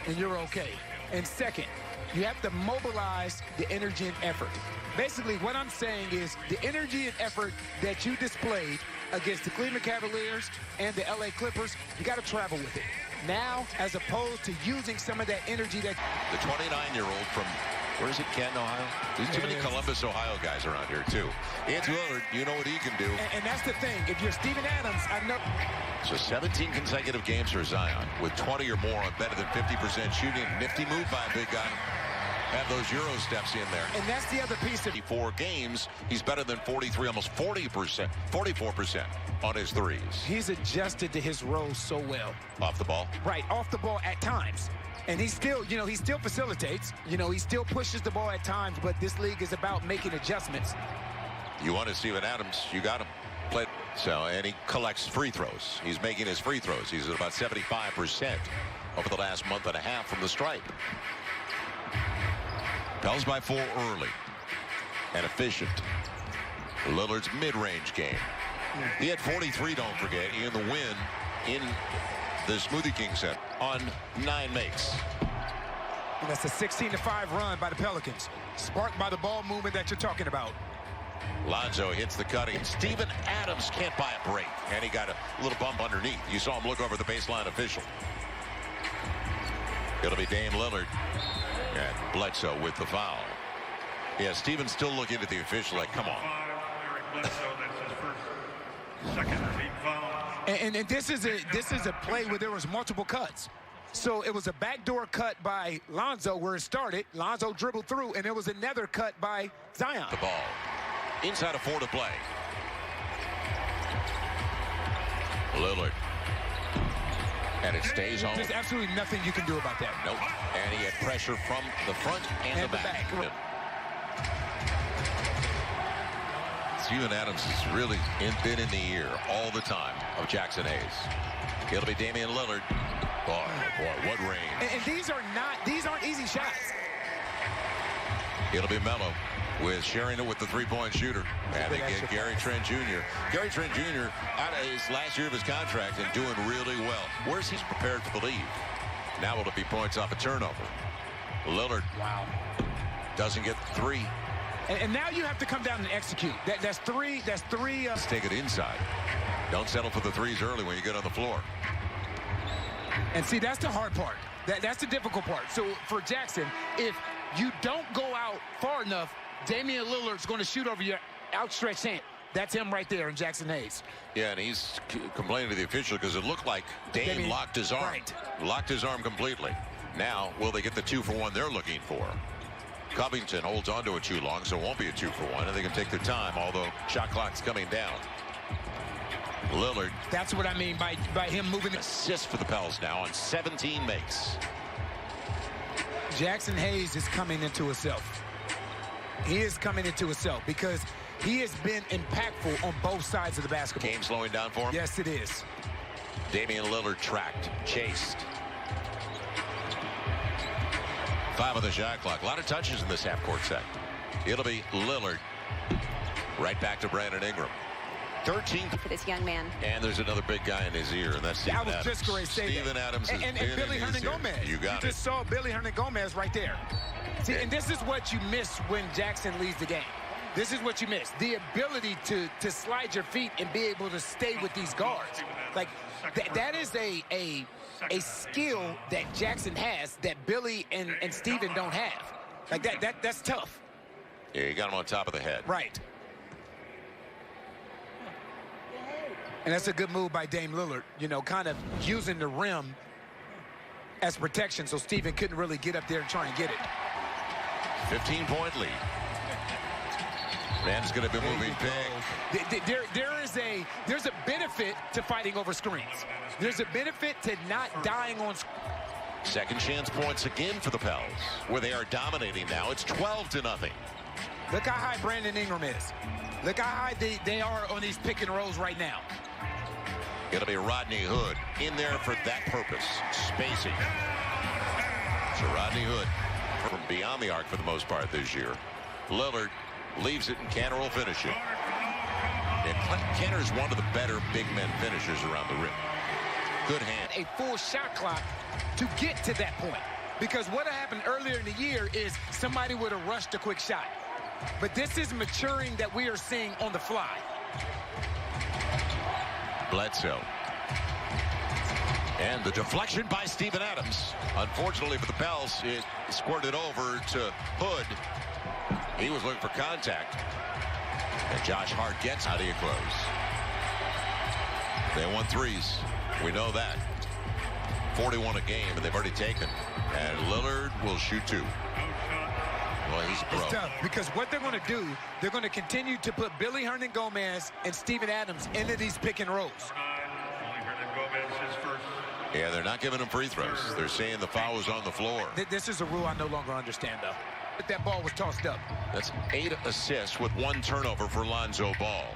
and you're okay. And second, you have to mobilize the energy and effort. Basically, what I'm saying is the energy and effort that you displayed against the Cleveland Cavaliers and the LA Clippers, you got to travel with it. Now, as opposed to using some of that energy that... The 29-year-old from, where is it, Canton, Ohio? There's too many Columbus, Ohio guys around here, too. It's Lillard. You know what he can do. And that's the thing. If you're Steven Adams, I know... So 17 consecutive games for Zion with 20 or more on better than 50% shooting. Nifty move by a big guy. Have those Euro steps in there. And that's the other piece of... 4 games, he's better than 43, almost 40%, 44% on his threes. He's adjusted to his role so well. Off the ball? Right, off the ball at times. And he still, you know, he still facilitates. You know, he still pushes the ball at times, but this league is about making adjustments. You want to Steven Adams, you got him. Play. So, and he collects free throws. He's making his free throws. He's at about 75% over the last month and a half from the stripe. Pels by 4 early and efficient. Lillard's mid-range game. He had 43, don't forget, in the win in the Smoothie King set on 9 makes. And that's a 16-5 run by the Pelicans, sparked by the ball movement that you're talking about. Lonzo hits the cutting. Steven Adams can't buy a break, and he got a little bump underneath. You saw him look over the baseline official. It'll be Dame Lillard. And Bledsoe with the foul. Yeah, Steven's still looking at the official like, come on. And this is a play where there was multiple cuts. So it was a backdoor cut by Lonzo where it started. Lonzo dribbled through, and there was another cut by Zion. The ball inside of 4 to play. Lillard. And it stays home. There's absolutely nothing you can do about that. Nope. And he had pressure from the front and the back. Steven Adams has really been in the ear all the time of Jackson Hayes. It'll be Damian Lillard. Boy, what range. And these aren't easy shots. It'll be Melo with sharing it with the three-point shooter. And they get Gary Trent Jr. Gary Trent Jr. out of his last year of his contract and doing really well. Where's he's prepared to believe? Now it'll be points off a turnover. Lillard. Wow. Doesn't get 3. And now you have to come down and execute. That's three. Let's take it inside. Don't settle for the threes early when you get on the floor. And see, that's the hard part. That's the difficult part. So for Jackson, if you don't go out far enough, Damian Lillard's going to shoot over your outstretched hand. That's him right there in Jackson Hayes. Yeah, and he's complaining to the official because it looked like Dame locked his arm. Right. Locked his arm completely. Now, will they get the 2-for-1 they're looking for? Covington holds on to it too long, so it won't be a 2-for-1, and they can take their time, although shot clock's coming down. Lillard. That's what I mean by him moving. Assist for the Pels now on 17 makes. Jackson Hayes is coming into himself. He is coming into himself because he has been impactful on both sides of the basketball. Game slowing down for him? Yes, it is. Damian Lillard tracked, chased. 5 on the shot clock. A lot of touches in this half-court set. It'll be Lillard. Right back to Brandon Ingram. 13 for this young man. And there's another big guy in his ear, and that's Steven Adams. I was just going to say Steven Adams has and been Billy in his Hernan-Gomez. ear. You got it. You just saw Billy Hernan-Gomez right there. See, and this is what you miss when Jackson leads the game. This is what you miss. The ability to slide your feet and be able to stay with these guards. Like, that is a skill that Jackson has that Billy and Steven don't have. Like, that's tough. Yeah, you got him on top of the head. Right. And that's a good move by Dame Lillard, you know, kind of using the rim as protection so Steven couldn't really get up there and try and get it. 15-point lead. Man's going to be moving big. There's a benefit to fighting over screens. There's a benefit to not dying on screens. Second chance points again for the Pels, where they are dominating now. It's 12-0. Look how high Brandon Ingram is. Look how high they are on these pick and rolls right now. It'll be Rodney Hood in there for that purpose. Spacing. So Rodney Hood from beyond the arc for the most part this year. Lillard leaves it, and Kanter will finish it. And Kanter is one of the better big men finishers around the rim. Good hand. A full shot clock to get to that point. Because what happened earlier in the year is somebody would have rushed a quick shot. But this is maturing that we are seeing on the fly. Bledsoe. And the deflection by Steven Adams. Unfortunately for the Pels, it squirted over to Hood. He was looking for contact. And Josh Hart gets. How do you close? They won threes. We know that. 41 a game, and they've already taken. And Lillard will shoot 2. Well, he's a pro. It's tough because what they're going to do, they're going to continue to put Billy Hernangomez and Steven Adams into these pick and rolls. Yeah, they're not giving him free throws. They're saying the foul was on the floor. This is a rule I no longer understand, though. But that ball was tossed up. That's 8 assists with 1 turnover for Lonzo Ball.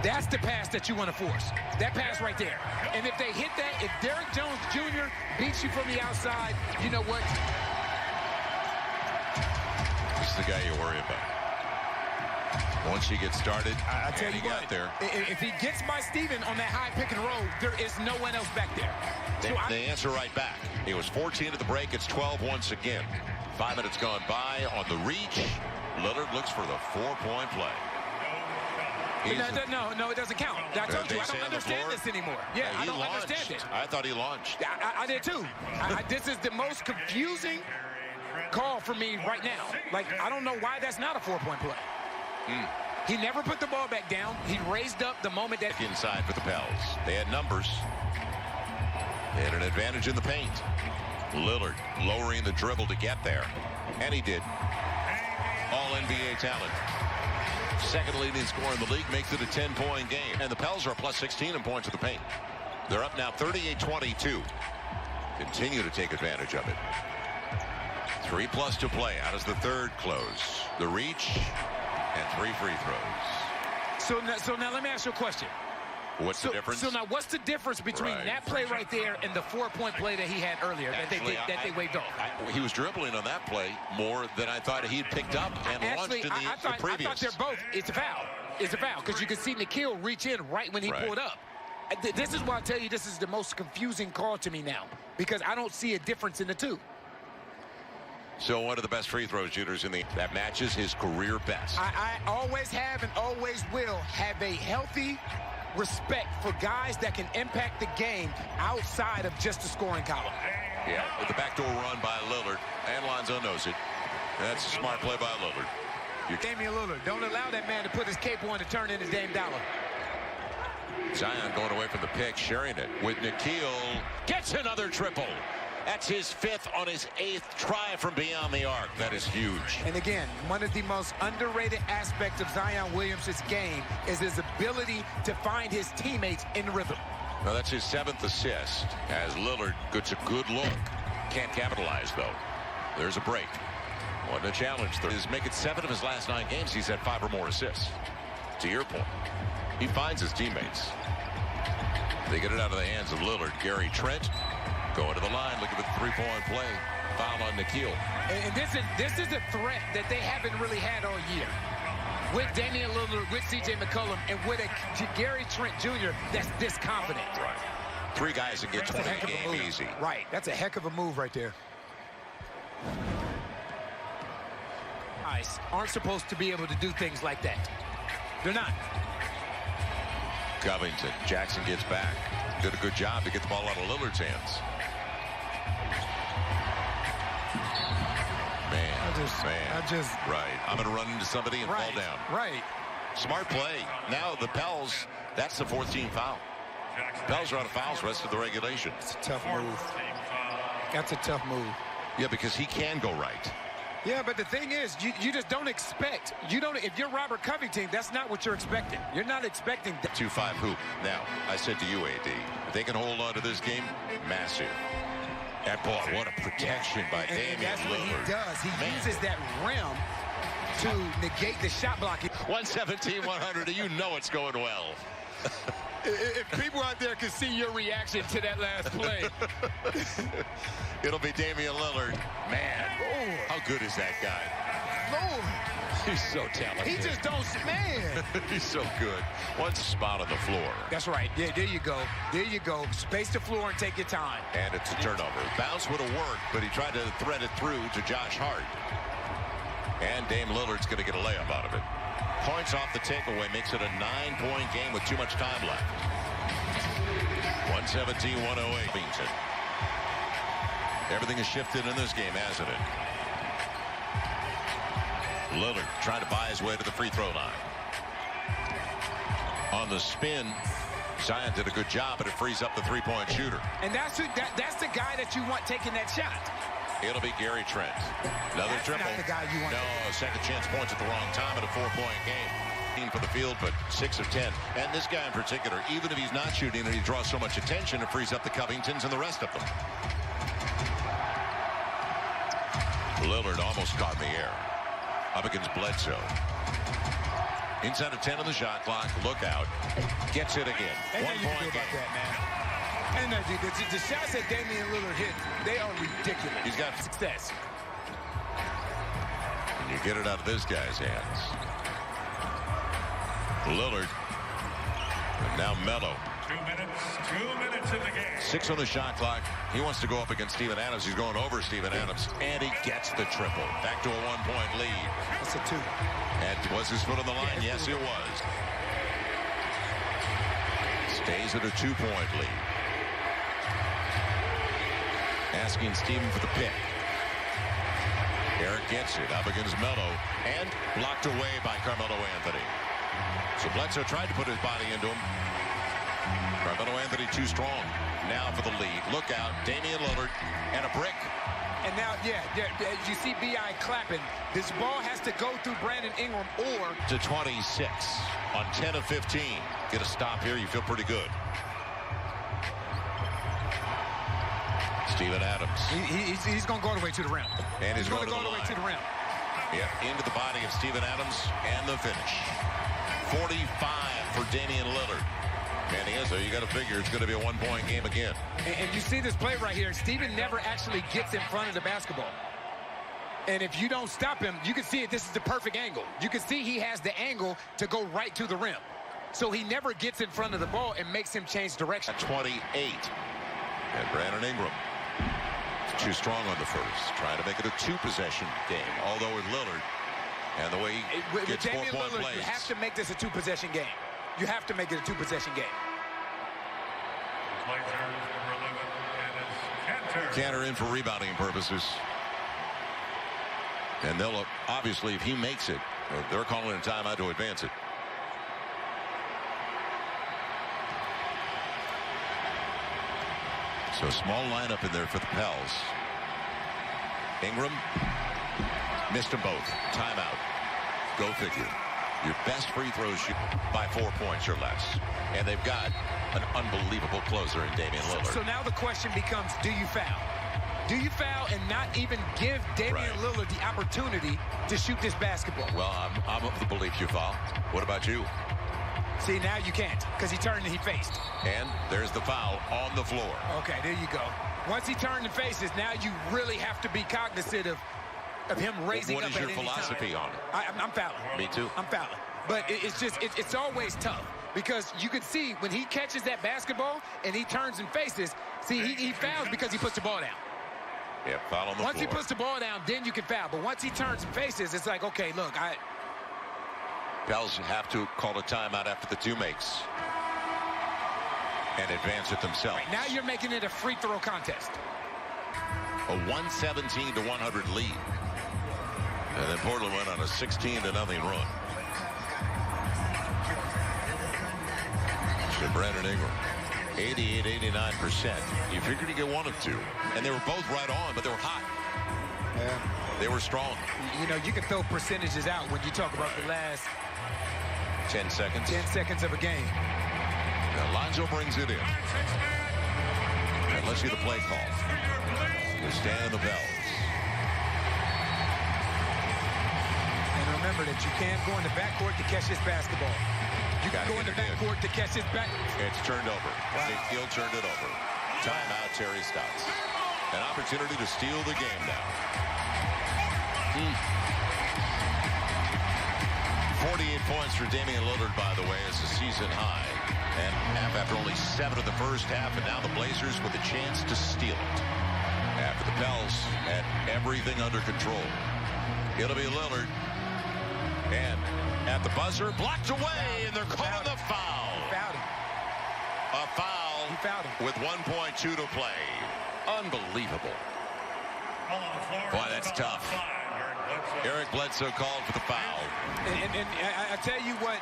That's the pass that you want to force. That pass right there. And if they hit that, if Derrick Jones Jr. beats you from the outside, you know what? This is the guy you worry about. Once he gets started, I tell you what, there. If he gets by Steven on that high pick and roll, there is no one else back there. They answer right back. It was 14 at the break. It's 12 once again. 5 minutes gone by on the reach. Lillard looks for the 4-point play. No, it doesn't count. I told you, I don't understand this anymore. Yeah, I don't understand it. I thought he launched. I did too. This is the most confusing call for me right now. Like, I don't know why that's not a 4-point play. He never put the ball back down. He raised up the moment that... Inside for the Pels. They had numbers. They had an advantage in the paint. Lillard lowering the dribble to get there. And he did. All NBA talent. Second leading scorer in the league, makes it a 10-point game. And the Pels are plus 16 in points of the paint. They're up now 38-22. Continue to take advantage of it. 3+ to play. How does the third close? The reach and 3 free throws. So now let me ask you a question. What's the difference? So now what's the difference between that play right there and the 4-point play that he had earlier that they waved off? He was dribbling on that play more than I thought he had picked up and launched in the previous. I thought they're both. It's a foul. It's a foul because you can see Nikhil reach in right when he pulled up. This is why I tell you this is the most confusing call to me now because I don't see a difference in the two. So one of the best free throw shooters in that matches his career best. I always have and always will have a healthy respect for guys that can impact the game outside of just the scoring column. Yeah, with the backdoor run by Lillard, and Lonzo knows it. That's a smart play by Lillard. Damian Lillard, don't allow that man to put his cape on to turn into Dame Dollar. Zion going away from the pick, sharing it with Nikhil. Gets another triple. That's his 5th on his 8th try from beyond the arc. That is huge. And again, one of the most underrated aspects of Zion Williamson's game is his ability to find his teammates in rhythm. Now that's his 7th assist as Lillard gets a good look. Can't capitalize though. There's a break. What a challenge. He's making 7 of his last 9 games. He's had 5 or more assists. To your point, he finds his teammates. They get it out of the hands of Lillard. Gary Trent going to the line, looking for the 3-point play. Foul on Nikhil. And this is a threat that they haven't really had all year. With Damian Lillard, with C.J. McCollum, and with a Gary Trent Jr. that's this confident. Right. 3 guys that get 20 a game easy. Right. That's a heck of a move right there. Guys aren't supposed to be able to do things like that. They're not. Covington. Jackson gets back. Did a good job to get the ball out of Lillard's hands. Right. I'm going to run into somebody and fall down. Right. Smart play. Now the Pels, that's the 14th foul. Pels are out of fouls rest of the regulation. It's a tough move. That's a tough move. Yeah, because he can go right. Yeah, but the thing is, you just don't expect. If you're Robert Covington, that's not what you're expecting. You're not expecting that. 2-5 hoop. Now, I said to you, AD, if they can hold on to this game, massive. That ball, what a protection by Damian Lillard. That's what he does. He uses that rim to negate the shot blocking. 117-100. You know it's going well. If people out there could see your reaction to that last play. It'll be Damian Lillard. Man, how good is that guy? Lord. He's so talented. He just don't, man. He's so good. One spot on the floor. That's right. Yeah, there you go. There you go. Space the floor and take your time. And it's a turnover. Bounce would have worked, but he tried to thread it through to Josh Hart. And Dame Lillard's going to get a layup out of it. Points off the takeaway makes it a 9-point game with too much time left. 117-108. Everything has shifted in this game, hasn't it? Lillard trying to buy his way to the free throw line. On the spin, Zion did a good job, but it frees up the three-point shooter. And that's the guy that you want taking that shot. It'll be Gary Trent. Another triple. Not the guy you want. No, second chance points at the wrong time in a 4-point game. For the field, but 6 of 10. And this guy in particular, even if he's not shooting and he draws so much attention, it frees up the Covingtons and the rest of them. Lillard almost caught in the air. Up against Bledsoe. Inside of 10 on the shot clock. Look out. Gets it again. 1-point game. And the shots that Damian Lillard hit, they are ridiculous. He's got success. And you get it out of this guy's hands. Lillard. And now Melo. 2 minutes in the game. 6 on the shot clock. He wants to go up against Steven Adams. He's going over Steven Adams. And he gets the triple. Back to a 1-point lead. That's a 2. And was his foot on the line? Yes, it was. Stays at a 2-point lead. Asking Steven for the pick. Eric gets it up against Melo. And blocked away by Carmelo Anthony. So Bledsoe tried to put his body into him. Carmelo Anthony too strong. Now for the lead. Look out. Damian Lillard and a brick. And now, you see B.I. clapping. This ball has to go through Brandon Ingram or... To 26 on 10 of 15. Get a stop here. You feel pretty good. Steven Adams. He's going to go all the way to the rim. And he's going to go all the way to the rim. Yeah, into the body of Steven Adams and the finish. 45 for Damian Lillard. And he is, so you got to figure it's going to be a 1-point game again. And you see this play right here. Steven never actually gets in front of the basketball. And if you don't stop him, you can see it. This is the perfect angle. You can see he has the angle to go right to the rim. So he never gets in front of the ball and makes him change direction. 28. And Brandon Ingram is too strong on the first. Trying to make it a 2-possession game. Although with Lillard and the way he gets 4-point plays. You have to make this a 2-possession game. You have to make it a 2-possession game. Cantor in for rebounding purposes. And they'll obviously, if he makes it, they're calling a timeout to advance it. So small lineup in there for the Pels. Ingram missed them both. Timeout. Go figure. Your best free throws shoot by 4 points or less. And they've got an unbelievable closer in Damian Lillard. So now the question becomes, do you foul? Do you foul and not even give Damian Lillard the opportunity to shoot this basketball? Well, I'm of the belief you foul. What about you? See, now you can't because he turned and he faced. And there's the foul on the floor. Okay, there you go. Once he turned and faces, now you really have to be cognizant of him raising up at any time. What is your philosophy on it? I'm fouling. Me too. I'm fouling. But it's always tough because you can see when he catches that basketball and he turns and faces, see, he fouls because he puts the ball down. Yeah, foul on the floor. Once he puts the ball down, then you can foul. But once he turns and faces, it's like, okay, look, Pels have to call a timeout after the 2 makes and advance it themselves. Right, now you're making it a free throw contest. A 117-100 lead. And then Portland went on a 16-0 run. So Brandon Ingram, 88-89%. You figured he'd get 1 of 2. And they were both right on, but they were hot. Yeah. They were strong. You know, you can throw percentages out when you talk about the last 10 seconds. 10 seconds of a game. Now Lonzo brings it in. And let's see the play call. We stand in the Pels. And remember that you can't go in the backcourt to catch this basketball. You can go in the backcourt to catch his back. It's turned over. Wow. He'll turn it over. Timeout, Terry Stotts. An opportunity to steal the game now. 48 points for Damian Lillard, by the way, is a season high. And after only 7 of the first half, and now the Blazers with a chance to steal it. After the Pels had everything under control. It'll be Lillard. And at the buzzer, blocked away, and they're calling the foul. Fouled him. A foul He fouled him. with 1.2 to play. Unbelievable. Boy, that's tough. Eric Bledsoe called for the foul. And I tell you what,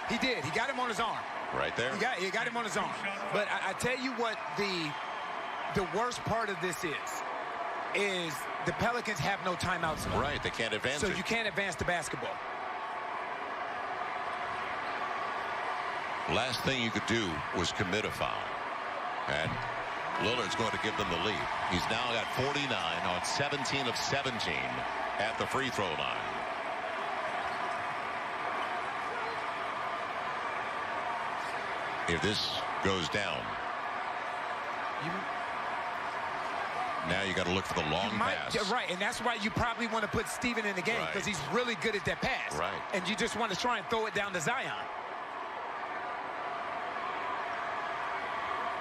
he did. He got him on his arm. Right there. He got him on his arm. But I tell you what, the worst part of this is the Pelicans have no timeouts left. Right, they can't advance So it. you can't advance the basketball. Last thing you could do was commit a foul. And Lillard's going to give them the lead. He's now got 49 on 17 of 17 at the free throw line. If this goes down, now you got to look for the long pass. Right, and that's why you probably want to put Steven in the game, because he's really good at that pass. Right. And you just want to try and throw it down to Zion.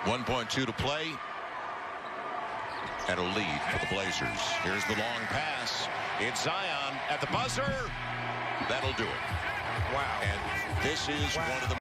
1.2 to play. And a lead for the Blazers. Here's the long pass. It's Zion at the buzzer. That'll do it. Wow. And this is one of the